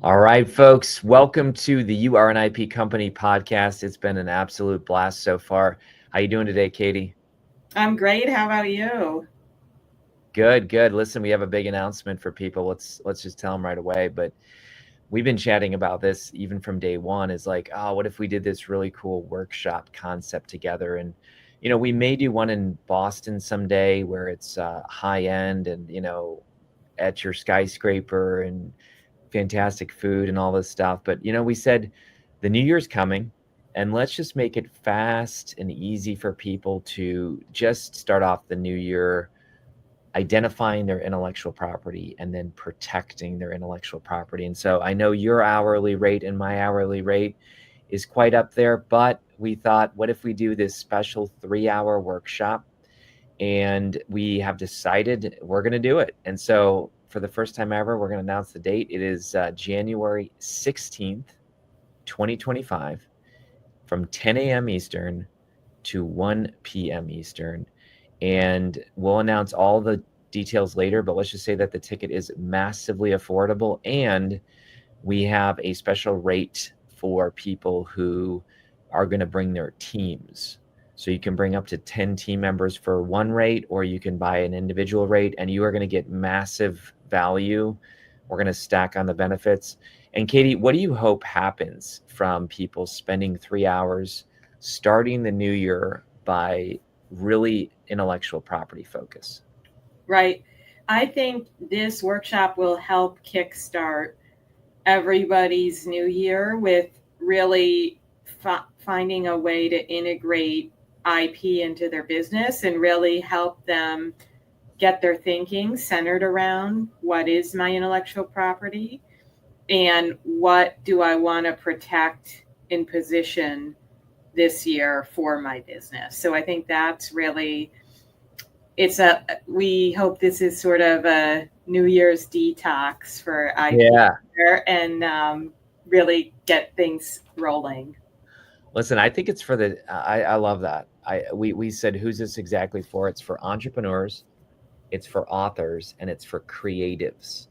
All right, folks, welcome to the You Are an IP Company podcast. It's been an absolute blast so far. How you doing today, Katie? I'm great. How about you? Good, good. Listen, we have a big announcement for people. Let's just tell them right away. But we've been chatting about this even from day one. Is like, oh, what if we did this really cool workshop concept together? And we may do one in Boston someday where it's high end and at your skyscraper and fantastic food and all this stuff. But we said the new year's coming, and let's just make it fast and easy for people to just start off the new year identifying their intellectual property and then protecting their intellectual property. And so I know your hourly rate and my hourly rate is quite up there, but we thought, what if we do this special 3-hour workshop? And we have decided we're going to do it. And so for the first time ever, we're going to announce the date. It is January 16th, 2025, from 10 a.m. Eastern to 1 p.m. Eastern. And we'll announce all the details later, but let's just say that the ticket is massively affordable. And we have a special rate for people who are going to bring their teams. So you can bring up to 10 team members for one rate, or you can buy an individual rate, and you are going to get massive value. We're going to stack on the benefits. And Katie, what do you hope happens from people spending 3 hours starting the new year by really intellectual property focus? Right. I think this workshop will help kickstart everybody's new year with really finding a way to integrate IP into their business and really help them get their thinking centered around what is my intellectual property and what do I want to protect and position this year for my business. So I think that's really we hope this is sort of a New Year's detox for IP Yeah. and really get things rolling. Listen, I think it's for I love that. We said, who's this exactly for? It's for entrepreneurs, it's for authors, and it's for creatives.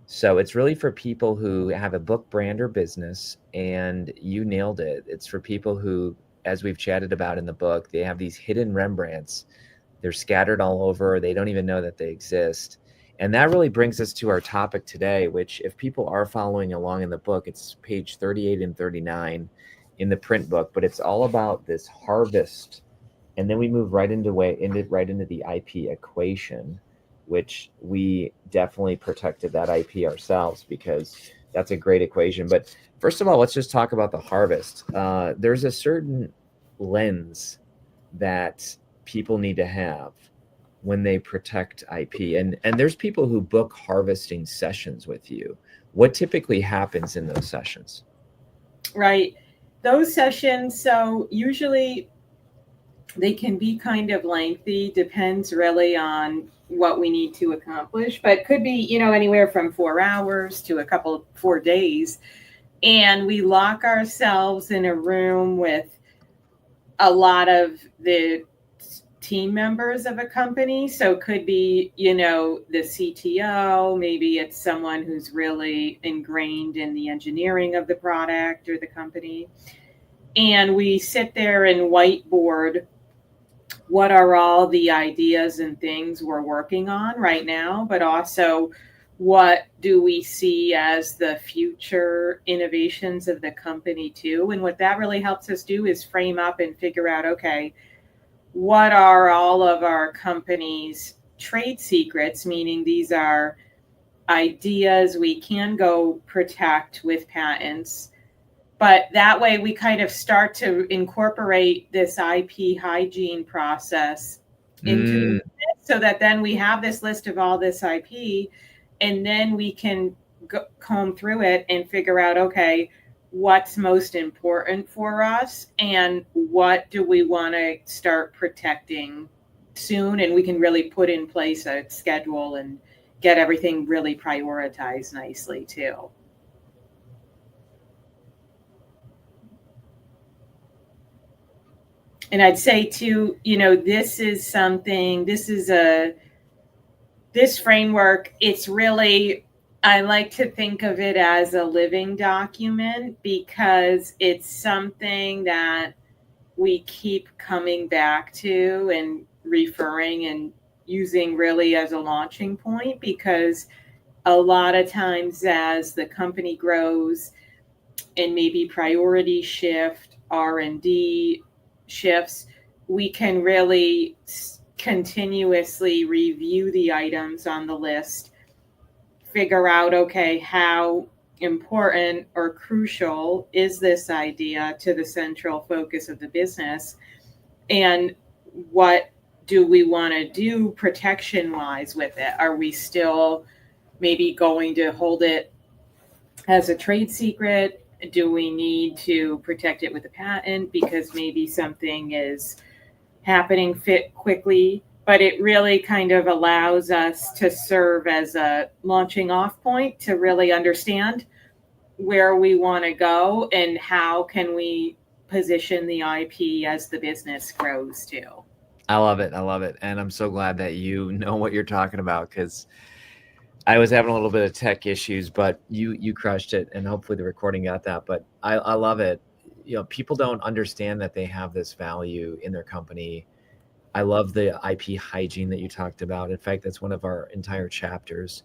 So it's really for people who have a book brand or business, and you nailed it. It's for people who, as we've chatted about in the book, they have these hidden Rembrandts. They're scattered all over. They don't even know that they exist. And that really brings us to our topic today, which, if people are following along in the book, it's page 38 and 39 in the print book, but it's all about this harvest. And then we move right into the IP equation, which we definitely protected that IP ourselves because that's a great equation. But first of all, let's just talk about the harvest. There's a certain lens that people need to have when they protect IP. And there's people who book harvesting sessions with you. What typically happens in those sessions? Right. Those sessions, so usually they can be kind of lengthy, depends really on what we need to accomplish, but could be, anywhere from 4 hours to 4 days. And we lock ourselves in a room with a lot of the team members of a company. So it could be, the CTO, maybe it's someone who's really ingrained in the engineering of the product or the company. And we sit there and whiteboard what are all the ideas and things we're working on right now, but also what do we see as the future innovations of the company too. And what that really helps us do is frame up and figure out, okay, what are all of our company's trade secrets, meaning these are ideas we can go protect with patents. But that way we kind of start to incorporate this IP hygiene process into it, so that then we have this list of all this IP, and then we can comb through it and figure out, okay, what's most important for us and what do we want to start protecting soon. And we can really put in place a schedule and get everything really prioritized nicely too. And I'd say too, this framework, it's really I like to think of it as a living document because it's something that we keep coming back to and referring and using really as a launching point, because a lot of times as the company grows and maybe priorities shift, R&D shifts, we can really continuously review the items on the list, figure out, okay, how important or crucial is this idea to the central focus of the business, and what do we want to do protection wise with it? Are we still maybe going to hold it as a trade secret? Do we need to protect it with a patent because maybe something is happening fit quickly? But it really kind of allows us to serve as a launching off point to really understand where we want to go and how can we position the IP as the business grows too. I love it. I love it. And I'm so glad that you know what you're talking about, because I was having a little bit of tech issues, but you crushed it, and hopefully the recording got that. But I love it. You know, people don't understand that they have this value in their company. I love the IP hygiene that you talked about. In fact, that's one of our entire chapters.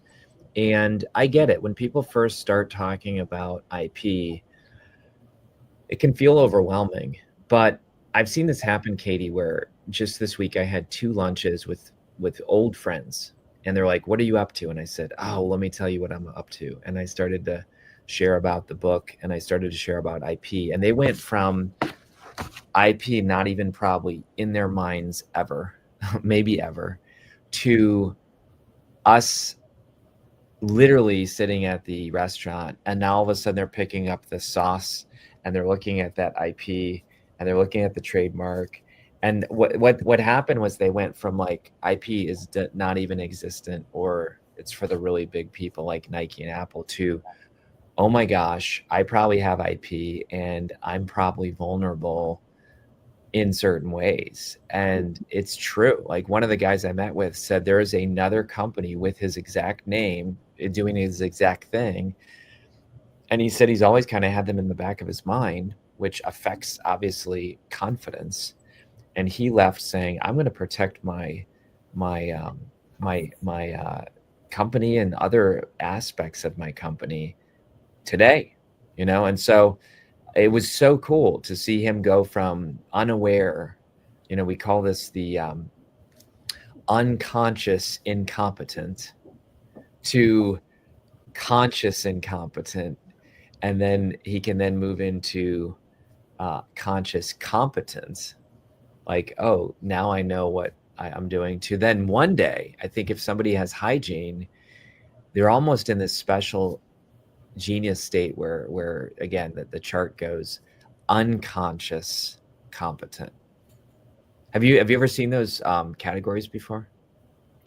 And I get it. When people first start talking about IP, it can feel overwhelming. But I've seen this happen, Katie, where just this week I had 2 lunches with old friends, and they're like, "What are you up to?" And I said, "Oh, let me tell you what I'm up to." And I started to share about the book, and I started to share about IP, and they went from IP not even probably in their minds ever, maybe ever, to us literally sitting at the restaurant, and now all of a sudden they're picking up the sauce, and they're looking at that IP, and they're looking at the trademark. And what happened was they went from like IP is not even existent, or it's for the really big people like Nike and Apple, to, oh my gosh, I probably have IP and I'm probably vulnerable in certain ways. And it's true. Like, one of the guys I met with said there is another company with his exact name doing his exact thing. And he said he's always kind of had them in the back of his mind, which affects obviously confidence. And he left saying, I'm going to protect my company and other aspects of my company today, you know? And so it was so cool to see him go from unaware, you know, we call this the unconscious incompetent, to conscious incompetent. And then he can then move into conscious competence. Like, oh, now I know what I'm doing. To then one day, I think if somebody has hygiene, they're almost in this special genius state where again, the chart goes unconscious competent. Have you ever seen those categories before?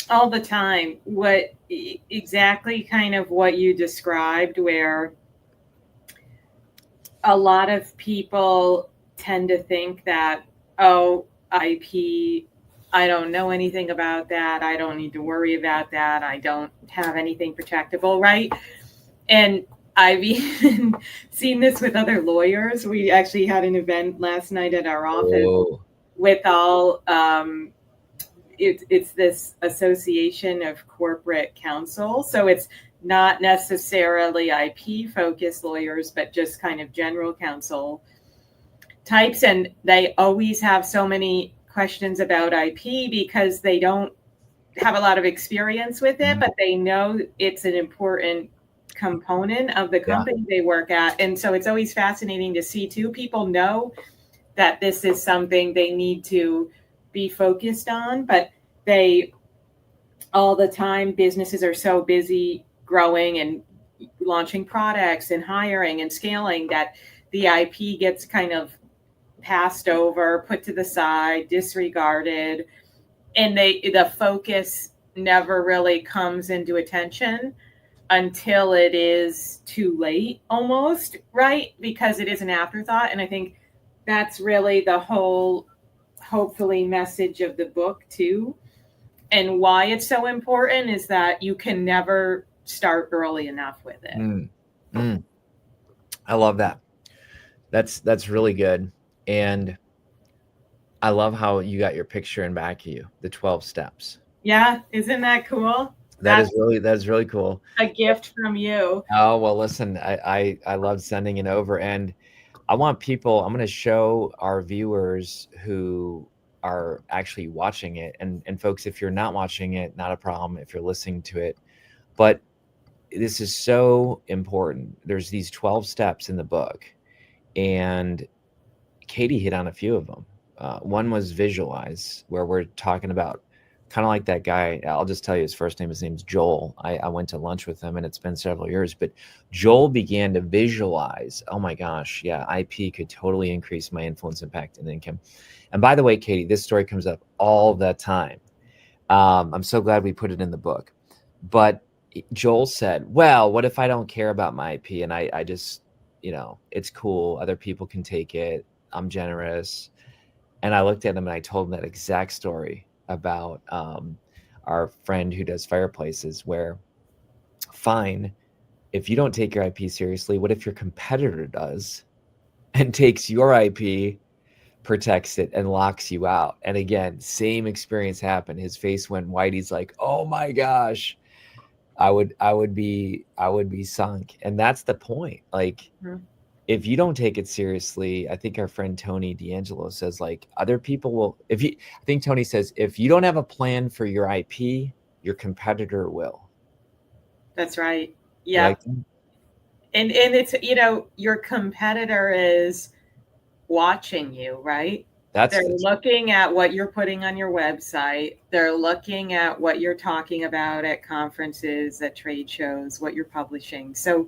All the time. What exactly kind of what you described, where a lot of people tend to think that, oh, IP, I don't know anything about that. I don't need to worry about that. I don't have anything protectable, right? And I've even seen this with other lawyers. We actually had an event last night at our office with all, it's this association of corporate counsel. So it's not necessarily IP focused lawyers, but just kind of general counsel types. And they always have so many questions about IP because they don't have a lot of experience with it, but they know it's an important component of the company they work at. And so it's always fascinating to see too, people know that this is something they need to be focused on, but they, all the time, businesses are so busy growing and launching products and hiring and scaling that the IP gets kind of passed over, put to the side, disregarded, and the focus never really comes into attention until it is too late almost, right? Because it is an afterthought. And I think that's really the whole, hopefully, message of the book too. And why it's so important is that you can never start early enough with it. I love that. That's really good. And I love how you got your picture in back of you, the 12 steps. Yeah, isn't that cool? That is really cool. A gift from you. Oh, well, listen, I love sending it over, and I want people, I'm going to show our viewers who are actually watching it. And folks, if you're not watching it, not a problem if you're listening to it, but this is so important. There's these 12 steps in the book, and Katie hit on a few of them. One was visualize, where we're talking about kind of like that guy. I'll just tell you his first name. His name's Joel. I went to lunch with him, and it's been several years, but Joel began to visualize, oh my gosh, yeah, IP could totally increase my influence, impact, and income. And by the way, Katie, this story comes up all the time. I'm so glad we put it in the book. But Joel said, well, what if I don't care about my IP and I just, it's cool. Other people can take it. I'm generous. And I looked at him and I told him that exact story about our friend who does fireplaces, where fine, if you don't take your IP seriously, what if your competitor does and takes your IP, protects it, and locks you out? And again, same experience happened. His face went white. He's like, oh my gosh, I would be sunk. And that's the point. Like, if you don't take it seriously, I think our friend Tony D'Angelo says, like, other people will, I think Tony says, if you don't have a plan for your IP, your competitor will. That's right. Yeah. Like, and it's, your competitor is watching you, right? They're looking at what you're putting on your website. They're looking at what you're talking about at conferences, at trade shows, what you're publishing. So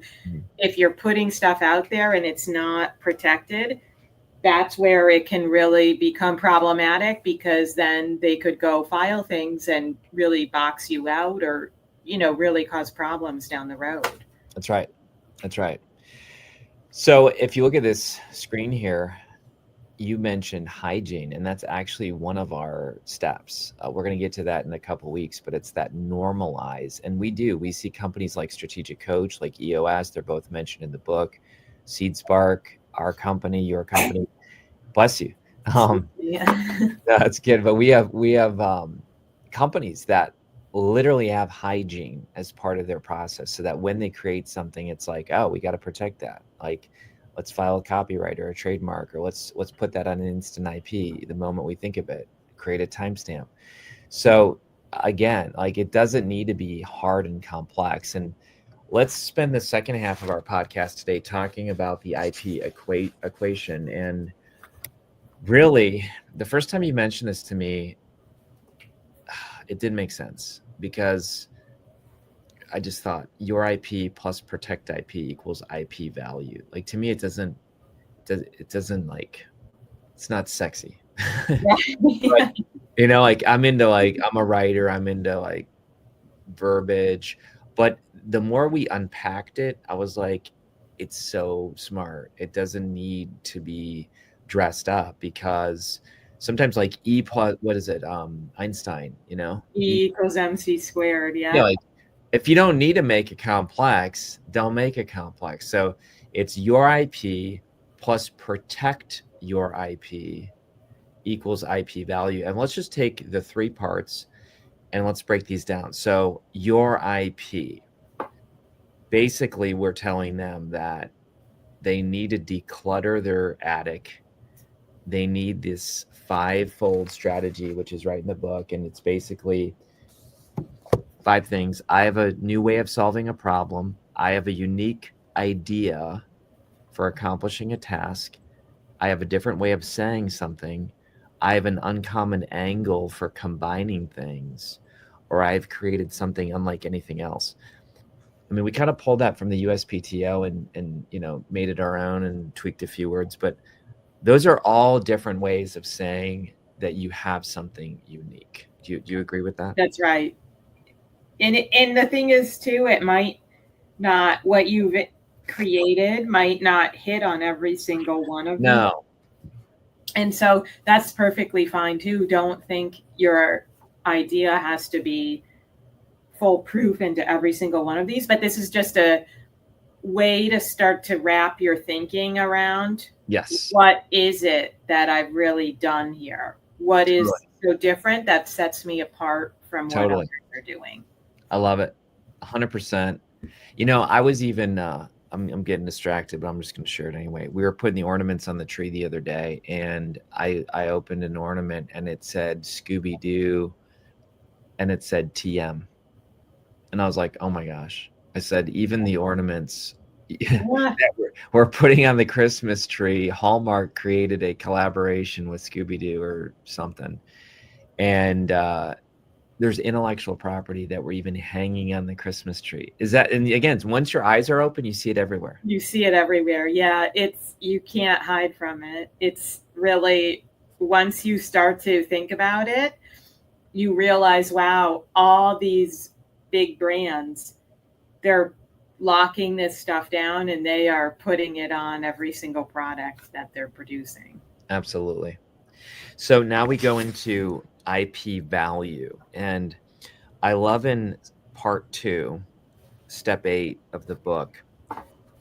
if you're putting stuff out there and it's not protected, that's where it can really become problematic, because then they could go file things and really box you out, or, really cause problems down the road. That's right. That's right. So if you look at this screen here, you mentioned hygiene, and that's actually one of our steps. We're going to get to that in a couple of weeks, but it's that normalize. And we see companies like Strategic Coach, like EOS, they're both mentioned in the book. Seed Spark, our company, your company, bless you. That's good. But we have companies that literally have hygiene as part of their process, so that when they create something, it's like, oh, we got to protect that. Like, let's file a copyright or a trademark, or let's put that on an instant IP the moment we think of it, create a timestamp. So again, like, it doesn't need to be hard and complex. And let's spend the second half of our podcast today talking about the IP equation. And really, the first time you mentioned this to me, it didn't make sense, because I just thought your IP plus protect IP equals IP value. Like, to me, it doesn't like, it's not sexy. But, like, I'm a writer, I'm into like verbiage, but the more we unpacked it, I was like, it's so smart. It doesn't need to be dressed up, because sometimes, like, E plus, what is it? Einstein, E equals MC squared. Yeah, like, if you don't need to make it complex, don't make it complex. So it's your IP plus protect your IP equals IP value. And let's just take the three parts and let's break these down. So your IP, basically, we're telling them that they need to declutter their attic. They need this 5-fold strategy, which is right in the book. And it's basically 5 things. I have a new way of solving a problem. I have a unique idea for accomplishing a task. I have a different way of saying something. I have an uncommon angle for combining things, or I've created something unlike anything else. I mean, we kind of pulled that from the USPTO and made it our own and tweaked a few words, but those are all different ways of saying that you have something unique. Do you agree with that? That's right. And the thing is, too, it might not, what you've created might not hit on every single one of them. No. And so that's perfectly fine, too. Don't think your idea has to be foolproof into every single one of these, but this is just a way to start to wrap your thinking around. Yes. What is it that I've really done here? What is so different that sets me apart from what others are doing? I love it. 100%. You know, I was even, I'm getting distracted, but I'm just going to share it anyway. We were putting the ornaments on the tree the other day, and I opened an ornament and it said Scooby-Doo and it said TM. And I was like, oh my gosh. I said, even the ornaments that we're putting on the Christmas tree, Hallmark created a collaboration with Scooby-Doo or something. And there's intellectual property that we're even hanging on the Christmas tree. Is that, and again, once your eyes are open, you see it everywhere. You see it everywhere. Yeah, you can't hide from it. It's really, once you start to think about it, you realize, wow, all these big brands, they're locking this stuff down and they are putting it on every single product that they're producing. Absolutely. So now we go into IP value, and I love in part 2, step 8 of the book,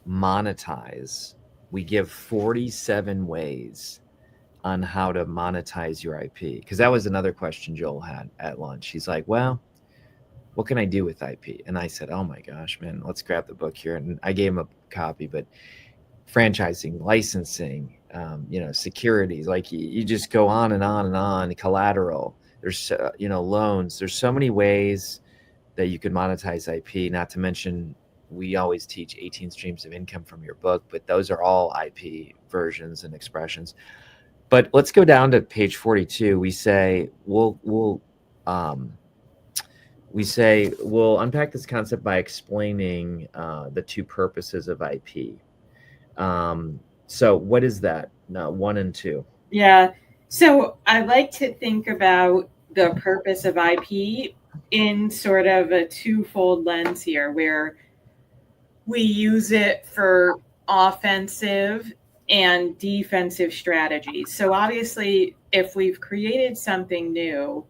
monetize. We give 47 ways on how to monetize your IP, because that was another question Joel had at lunch. He's like, well, what can I do with IP? And I said, oh my gosh, man, let's grab the book here. And I gave him a copy, but franchising, licensing, securities, like you just go on and on and on, collateral, there's, loans. There's so many ways that you can monetize IP, not to mention we always teach 18 streams of income from your book, but those are all IP versions and expressions. But let's go down to page 42. We say, we'll unpack this concept by explaining the 2 purposes of IP. So what is that? 1 and 2? Yeah. So I like to think about the purpose of IP in sort of a twofold lens here, where we use it for offensive and defensive strategies. So obviously, if we've created something new,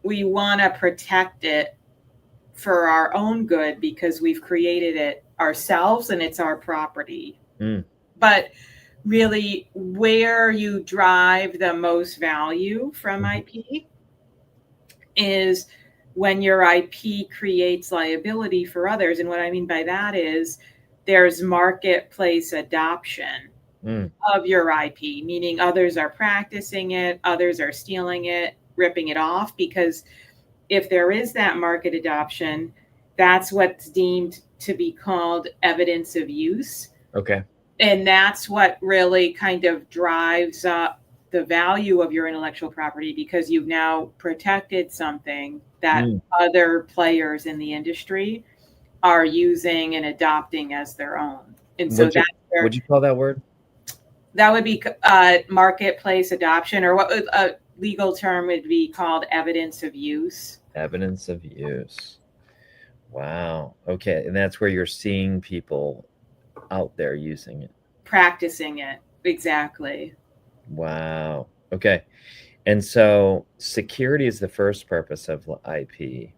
we want to protect it for our own good because we've created it ourselves and it's our property. But really, where you drive the most value from IP is when your IP creates liability for others. And what I mean by that is there's marketplace adoption of your IP, meaning others are practicing it, others are stealing it, ripping it off, because if there is that market adoption, that's what's deemed to be called evidence of use. Okay. And that's what really kind of drives up the value of your intellectual property, because you've now protected something that other players in the industry are using and adopting as their own. And so would you call that word? That would be marketplace adoption, or what a legal term would be called evidence of use. Evidence of use. Wow. Okay. And that's where you're seeing people out there using it. Practicing it. Exactly. Wow. Okay. And so security is the first purpose of IP.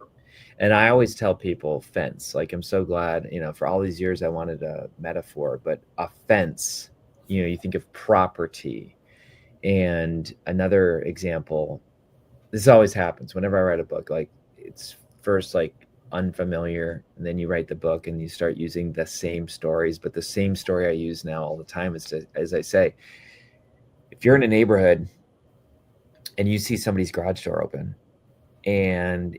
And I always tell people fence. Like, I'm so glad, for all these years I wanted a metaphor, but a fence, you think of property. And another example, this always happens whenever I write a book, like it's first like unfamiliar, and then you write the book and you start using the same stories. But the same story I use now all the time is to, as I say, if you're in a neighborhood and you see somebody's garage door open, and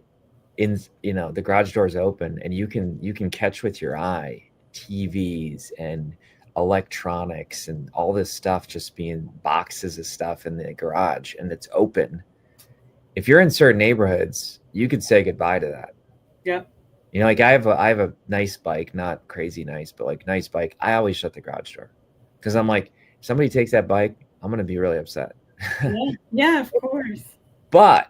the garage door is open, and you can catch with your eye TVs and electronics and all this stuff just being boxes of stuff in the garage, and it's open. If you're in certain neighborhoods, you could say goodbye to that. Yeah. Like I have a nice bike, not crazy nice, but like nice bike. I always shut the garage door because I'm like, if somebody takes that bike, I'm going to be really upset. Yeah, of course. But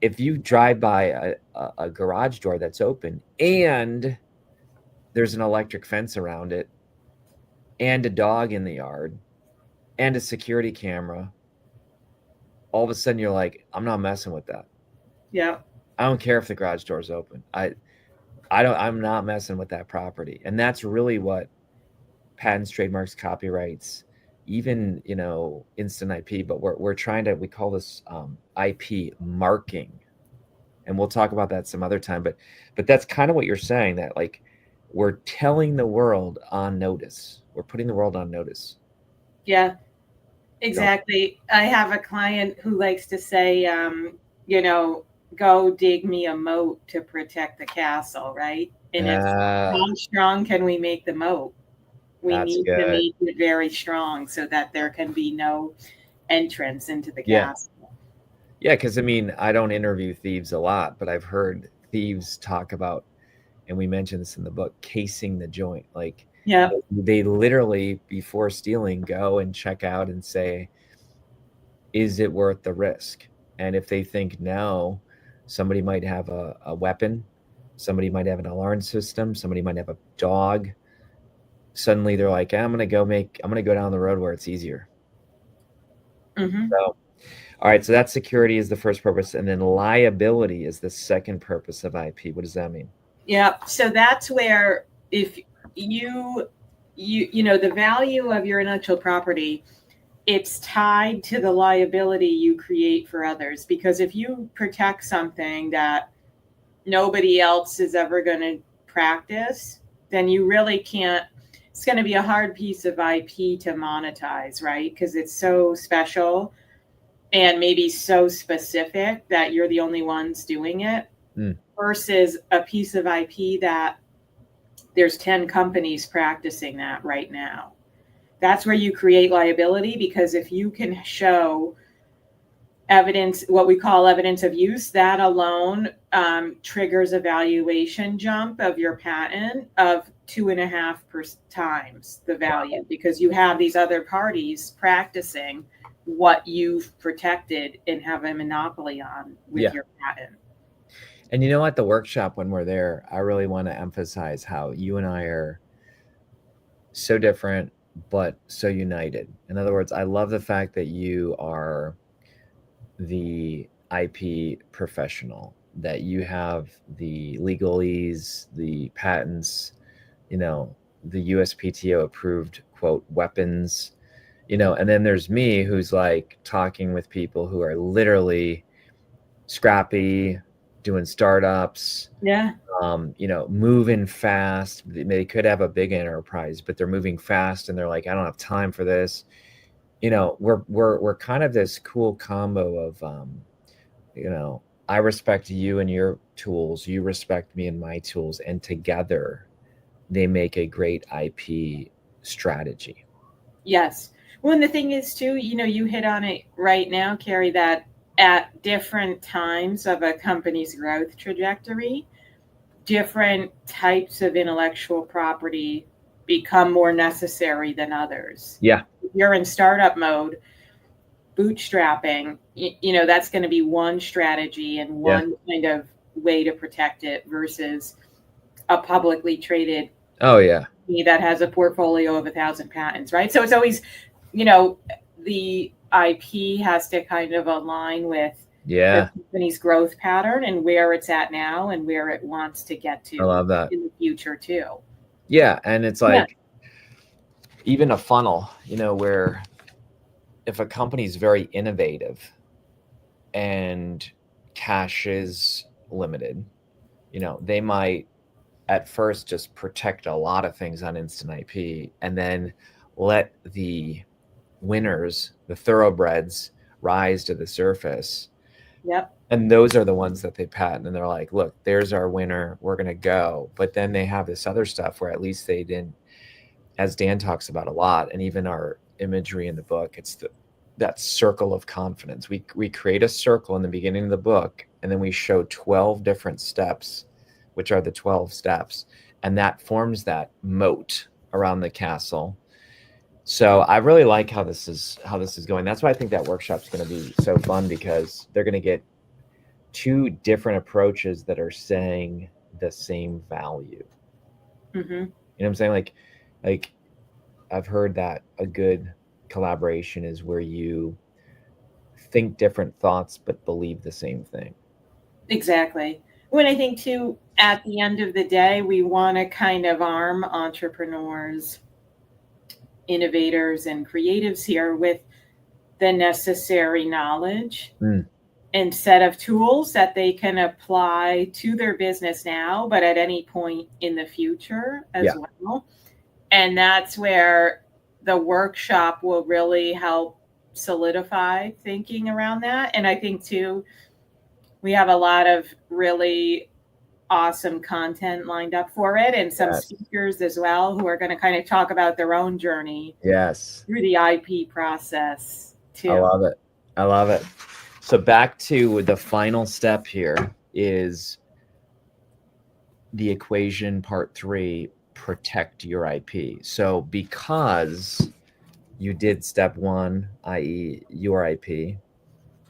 if you drive by a garage door that's open and there's an electric fence around it and a dog in the yard and a security camera, all of a sudden you're like, I'm not messing with that. Yeah. I don't care if the garage door is open. I'm not messing with that property. And that's really what patents, trademarks, copyrights, even, instant IP, but we're trying to, we call this IP marking. And we'll talk about that some other time, but that's kind of what you're saying, that like we're telling the world on notice. We're putting the world on notice. Yeah, exactly. I have a client who likes to say, go dig me a moat to protect the castle, right? And it's Ah, how strong can we make the moat? We that's need to good. make it very strong so that there can be no entrance into the Yeah. castle. Yeah, because I mean, I don't interview thieves a lot, but I've heard thieves talk about, and we mentioned this in the book, casing the joint. Like Yeah. they literally, before stealing, go and check out and say, is it worth the risk? And if they think no, somebody might have a weapon, somebody might have an alarm system, somebody might have a dog. Suddenly they're like, I'm gonna go down the road where it's easier. Hmm. So all right, so that security is the first purpose, and then liability is the second purpose of IP. What does that mean? Yeah. So that's where if you the value of your intellectual property, it's tied to the liability you create for others. Because if you protect something that nobody else is ever going to practice, then you really can't. It's going to be a hard piece of IP to monetize, right? Because it's so special and maybe so specific that you're the only ones doing it, Mm, versus a piece of IP that there's 10 companies practicing that right now. That's where you create liability, because if you can show evidence, what we call evidence of use, that alone triggers a valuation jump of your patent of 2.5 times the value, because you have these other parties practicing what you've protected and have a monopoly on with yeah. your patent. And you know, at the workshop when we're there, I really want to emphasize how you and I are so different, but so united. In other words, I love the fact that you are the IP professional, that you have the legalese, the patents, you know, the USPTO approved quote weapons, and then there's me who's like talking with people who are literally scrappy, doing startups, Yeah. moving fast. They could have a big enterprise, but they're moving fast and they're like, I don't have time for this. We're kind of this cool combo of you know, I respect you and your tools, you respect me and my tools, and together they make a great IP strategy. Yes. Well, and the thing is, too, you hit on it right now, Kary, that at different times of a company's growth trajectory, different types of intellectual property become more necessary than others. Yeah, If you're in startup mode, bootstrapping, that's going to be one strategy and yeah. one kind of way to protect it, versus a publicly traded Oh yeah. that has a portfolio of 1,000 patents, right? So it's always, you know, the IP has to kind of align with the Yeah. company's growth pattern and where it's at now and where it wants to get I to love that. in the future too. Yeah, and it's Yeah. like even a funnel, where if a company's very innovative and cash is limited, they might at first just protect a lot of things on instant IP and then let the winners, the thoroughbreds, rise to the surface. Yep. And those are the ones that they patent. And they're like, look, there's our winner. We're going to go. But then they have this other stuff where at least they didn't, as Dan talks about a lot, and even our imagery in the book, it's that circle of confidence. We create a circle in the beginning of the book, and then we show 12 different steps, which are the 12 steps, and that forms that moat around the castle. So I really like how this is going. That's why I think that workshop's going to be so fun, because they're going to get two different approaches that are saying the same value. Mm-hmm. You know what I'm saying? Like I've heard that a good collaboration is where you think different thoughts but believe the same thing. Exactly. When I think too, at the end of the day, we want to kind of arm entrepreneurs, innovators, and creatives here with the necessary knowledge Mm, and set of tools that they can apply to their business now, but at any point in the future as yeah, well. And that's where the workshop will really help solidify thinking around that. And I think too, we have a lot of really awesome content lined up for it, and some yes, speakers as well who are going to kind of talk about their own journey yes. through the IP process I too. love it. I love it. So back to the final step here is the equation part 3, protect your IP. So because you did step 1, i.e. your IP,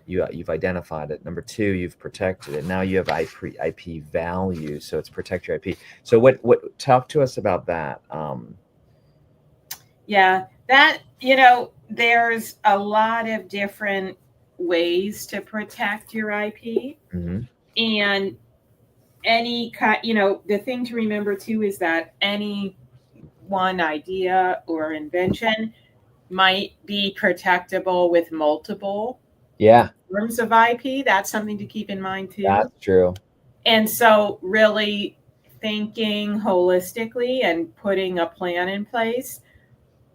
you've identified it. Number 2, you've protected it. Now you have IP value, so it's protect your IP. So what talk to us about that. Yeah, that, there's a lot of different ways to protect your IP. Mhm. And any kind, the thing to remember too is that any one idea or invention might be protectable with multiple Yeah, forms of IP. That's something to keep in mind too. that's true. And so, really thinking holistically and putting a plan in place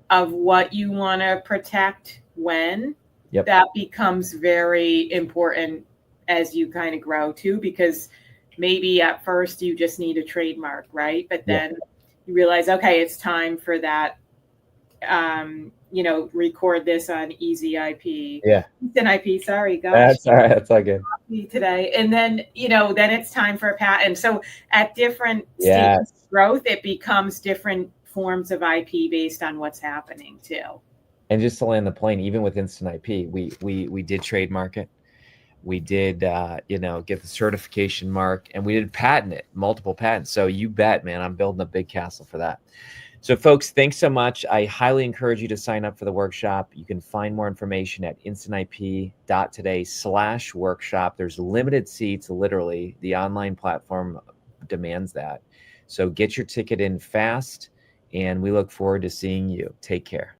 of what you want to protect when, Yep. that becomes very important as you kind of grow too, because maybe at first you just need a trademark, right? But Yeah. then you realize, okay, it's time for that, record this on Easy IP. Yeah. Instant IP, sorry, gosh, That's all right. That's all good. today. And then, then it's time for a patent. So at different stages Yes. of growth, it becomes different forms of IP based on what's happening too. And just to land the plane, even with instant IP, we did trademark it. We did, get the certification mark, and we did patent it, multiple patents. So you bet, man, I'm building a big castle for that. So folks, thanks so much. I highly encourage you to sign up for the workshop. You can find more information at instantip.today/workshop. There's limited seats, literally. The online platform demands that. So get your ticket in fast, and we look forward to seeing you. Take care.